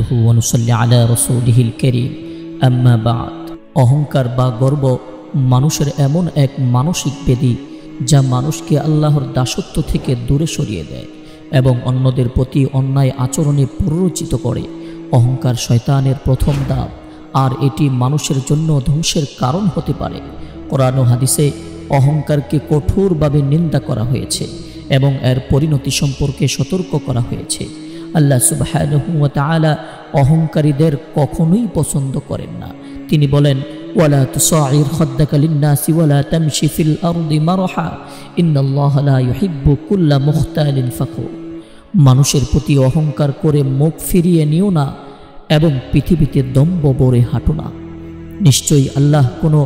নাহমাদুহু ওয়া নুসাল্লি আলা রাসূলিহিল কারীম আম্মা বা'দ। অহংকার বা গর্ব মানুষের এমন এক মানসিক ব্যাধি যা মানুষকে আল্লাহর দাসত্ব থেকে দূরে সরিয়ে দেয় এবং অন্যদের প্রতি অন্যায় আচরণে প্ররোচিত করে। অহংকার শয়তানের প্রথম ধাপ, আর এটি মানুষের জন্য ধ্বংসের কারণ হতে পারে। কোরআন ও হাদিসে অহংকারকে কঠোরভাবে নিন্দা করা হয়েছে এবং এর পরিণতি সম্পর্কে সতর্ক করা হয়েছে। আল্লাহ সুবহানাহু ওয়া তাআলা অহংকারীদের কখনোই পছন্দ করেন না। তিনি বলেন, ওয়ালা তুসাইর খাদ্দাকা লিন-নাসি ওয়ালা তামশি ফিল আরদি মারহা ইন্নাল্লাহা লা ইউহিব্বু কুল্লা মুখতালিন ফাখুর। মানুষের প্রতি অহংকার করে মুখ ফিরিয়ে নিও না এবং পৃথিবীতে দম্ভ ভরে হাঁটো না। নিশ্চয়ই আল্লাহ কোনো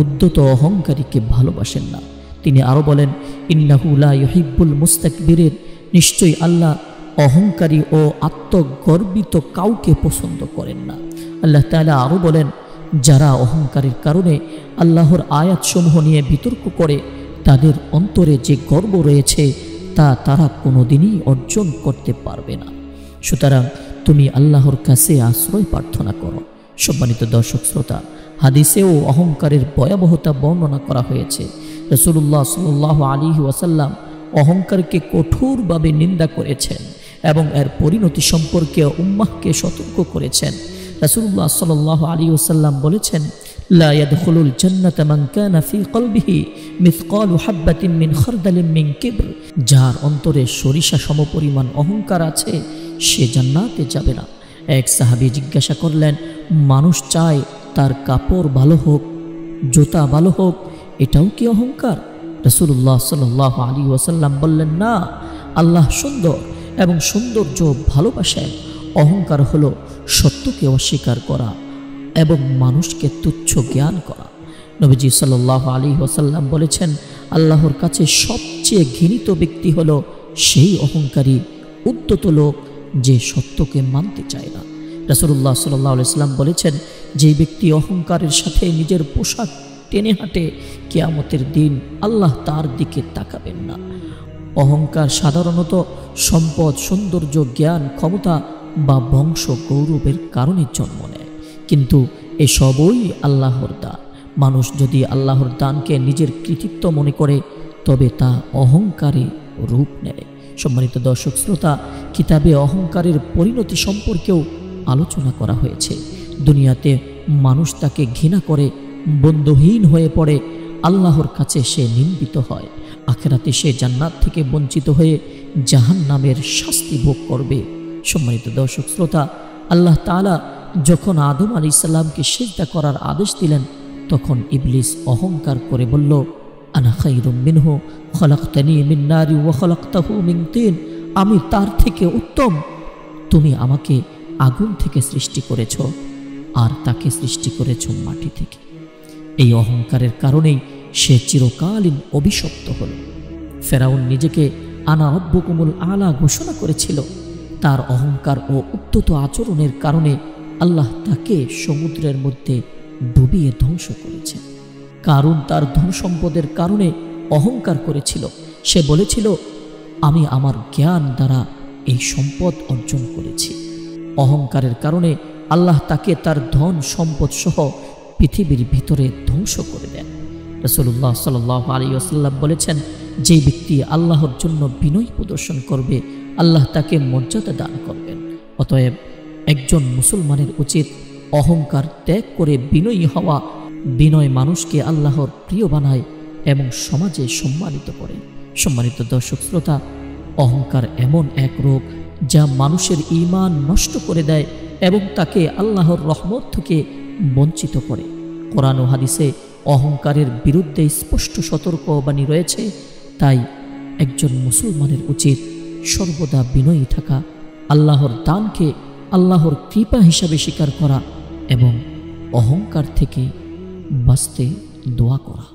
উদ্ধত অহংকারীকে ভালোবাসেন না। তিনি আরও বলেন, ইন্নাহু লা ইউহিব্বুল মুস্তাকবিরিন। নিশ্চয়ই আল্লাহ অহংকারী ও আত্মগর্বিত কাউকে পছন্দ করেন না। আল্লাহ তাআলা আরও বলেন, যারা অহংকারের কারণে আল্লাহর আয়াতসমূহ নিয়ে বিতর্ক করে তাদের অন্তরে যে গর্ব রয়েছে তা তারা কোনোদিনই অর্জন করতে পারবে না। সুতরাং তুমি আল্লাহর কাছে আশ্রয় প্রার্থনা করো। সম্মানিত দর্শক শ্রোতা, হাদিসেও অহংকারের ভয়াবহতা বর্ণনা করা হয়েছে। রাসূলুল্লাহ সাল্লাল্লাহু আলাইহি ওয়াসাল্লাম অহংকারকে কঠোরভাবে নিন্দা করেছেন এবং এর পরিণতি সম্পর্কে উম্মাহকে সতর্ক করেছেন। রাসূলুল্লাহ সাল্লাল্লাহু আলাইহি ওয়াসাল্লাম বলেছেন, লা ইয়াদখুলুল জান্নাতা মান কানা ফি কলবিহি মিসকালু হাববাতিন মিন খারদালিন মিন কিবর। যার অন্তরে সরিষা সমপরিমাণ অহংকার আছে সে জান্নাতে যাবে না। এক সাহাবী জিজ্ঞাসা করলেন, মানুষ চায় তার কাপড় ভালো হোক, জুতা ভালো হোক, এটাও কি অহংকার? রাসূলুল্লাহ সাল্লাল্লাহু আলাইহি ওয়াসাল্লাম বললেন, না, আল্লাহ সুন্দর এবং সৌন্দর্য ভালোবাসেন। অহংকার হলো সত্যকে অস্বীকার করা এবং মানুষকে তুচ্ছ জ্ঞান করা। নবীজি সাল্লাল্লাহু আলাইহি ওয়াসাল্লাম বলেছেন, আল্লাহর কাছে সবচেয়ে ঘৃণিত ব্যক্তি হলো সেই অহংকারী উদ্ধত লোক যে সত্যকে মানতে চায় না। রাসূলুল্লাহ সাল্লাল্লাহু আলাইহি ওয়াসাল্লাম বলেছেন, যে ব্যক্তি অহংকারের সাথে নিজের পোশাক টেনে হাঁটে, কিয়ামতের দিন আল্লাহ তার দিকে তাকাবেন না। অহংকার সাধারণত সম্পদ, সৌন্দর্য, জ্ঞান, ক্ষমতা বা বংশ গৌরবের কারণে জন্ম নেয়, কিন্তু এসবই আল্লাহর দান। মানুষ যদি আল্লাহর দানকে নিজের কৃতিত্ব মনে করে তবে তা অহংকারে রূপ নেয়। সম্মানিত দর্শক শ্রোতা, কিতাবে অহংকারের পরিণতি সম্পর্কেও আলোচনা করা হয়েছে। দুনিয়াতে মানুষ তাকে ঘৃণা করে, বন্ধুহীন হয়ে পড়ে, আল্লাহর কাছে সে নিন্দিত হয়। আখিরাতে সে জান্নাত থেকে বঞ্চিত হয়ে জাহান্নামের শাস্তি ভোগ করবে। সম্মানিত দর্শক শ্রোতা, আল্লাহ তাআলা যখন আদম আলাইহিস সালামকে সিজদা করার আদেশ দিলেন তখন ইবলিস অহংকার করে বলল, আনা খায়রুম মিনহু খলাকতানি মিন নারি ওয়া খলাকতাহু মিন তিন। আমি তার থেকে উত্তম, তুমি আমাকে আগুন থেকে সৃষ্টি করেছ আর তাকে সৃষ্টি করেছ মাটি থেকে। এই অহংকারের কারণেই সে চিরকালীন অভিশপ্ত হল। ফেরাউন নিজেকে আনা রব্বুকুমুল আলা ঘোষণা করেছিল। তার অহংকার ও উদ্ধত আচরণের কারণে আল্লাহ তাকে সমুদ্রের মধ্যে ডুবিয়ে ধ্বংস করেছে। কারুন তার ধন সম্পদের কারণে অহংকার করেছিল। সে বলেছিল, আমি আমার জ্ঞান দ্বারা এই সম্পদ অর্জন করেছি। অহংকারের কারণে আল্লাহ তাকে তার ধন সম্পদ সহ পৃথিবীর ভিতরে ধ্বংস করে দেন। রাসূলুল্লাহ সাল্লাল্লাহু আলাইহি ওয়াসাল্লাম বলেছেন, যে ব্যক্তি আল্লাহর জন্য বিনয় প্রদর্শন করবে আল্লাহ তাকে মর্যাদা দান করবেন। অতএব একজন মুসলমানের উচিত অহংকার ত্যাগ করে বিনয়ী হওয়া। বিনয় মানুষকে আল্লাহর প্রিয় বানায় এবং সমাজে সম্মানিত করে। সম্মানিত দর্শক শ্রোতা, অহংকার এমন এক রোগ যা মানুষের ঈমান নষ্ট করে দেয় এবং তাকে আল্লাহর রহমত থেকে বঞ্চিত করে। কোরআন ও হাদিসে অহংকারের বিরুদ্ধে স্পষ্ট সতর্কবাণী রয়েছে। তাই একজন মুসলমানের উচিত সর্বদা বিনয়ী থাকা, আল্লাহর দানকে আল্লাহর কৃপা হিসাবে স্বীকার করা এবং অহংকার থেকে বাঁচতে দোয়া করা।